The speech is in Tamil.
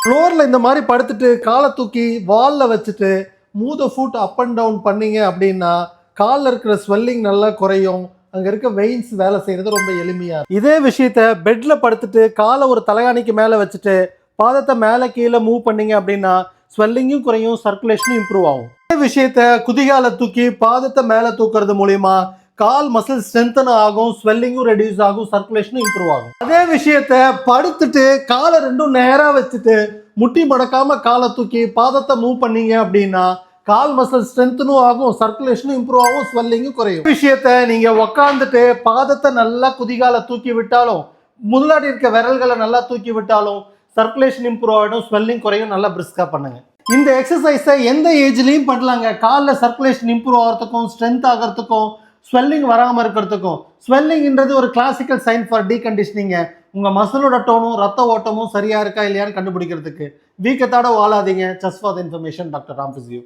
ஃப்ளோரில் இந்த மாதிரி படுத்துட்டு காலை தூக்கி வாலில் வச்சுட்டு move the foot up and down பண்ணீங்க அப்படின்னா காலில் இருக்கிற ஸ்வெல்லிங் நல்லா குறையும். அங்கே இருக்க வெயின்ஸ் வேலை செய்கிறது ரொம்ப எளிமையாக. இதே விஷயத்த பெட்டில் படுத்துட்டு காலை ஒரு தலைகாணிக்கு மேலே வச்சுட்டு பாதத்தை மேலே கீழே மூவ் பண்ணீங்க அப்படின்னா ஸ்வெல்லிங்கும் குறையும், சர்க்குலேஷனும் இம்ப்ரூவ் ஆகும். இதே விஷயத்த குதிகாலை தூக்கி பாதத்தை மேலே தூக்குறது மூலிமா கால் மசில் ஸ்ட்ரென்தன் ஆகும், ஸ்வெல்லிங்கும் ரெடியூஸ் ஆகும், சர்க்குலேஷனும் இம்ப்ரூவ் ஆகும். அதே விஷயத்த படுத்துட்டு காலை ரெண்டும் நேராக வச்சுட்டு முட்டி மடக்காம காலை தூக்கி பாதத்தை மூவ் பண்ணீங்க அப்படின்னா கால் மசில் ஸ்ட்ரென்தனும் ஆகும், சர்க்குலேஷனும் இம்ப்ரூவ் ஆகும், ஸ்வெல்லிங்கும் குறையும். விஷயத்த நீங்க உக்காந்துட்டு பாதத்தை நல்லா குதிகால தூக்கி விட்டாலும் முன்னாடி இருக்க விரல்களை நல்லா தூக்கி விட்டாலும் சர்க்குலேஷன் இம்ப்ரூவ் ஆகிடும், ஸ்வெல்லிங் குறையும். நல்லா பிரிஸ்கா பண்ணுங்க. இந்த எக்ஸசைஸை எந்த ஏஜ்லையும் பண்ணலாங்க. காலில் சர்க்குலேஷன் இம்ப்ரூவ் ஆகிறதுக்கும், ஸ்ட்ரென்த் ஆகிறதுக்கும், ஸ்வெல்லிங் வராமல் இருக்கிறதுக்கும். ஸ்வெல்லிங்ன்றது ஒரு கிளாசிக்கல் சைன் ஃபார் டீகண்டிஷனிங்க. உங்கள் மசிலோட டோனும் ரத்த ஓட்டமும் சரியா இருக்கா இல்லையான்னு கண்டுபிடிக்கிறதுக்கு. வீக்கத்தோட வாழாதீங்க. Just for the information, doctor Ram physio.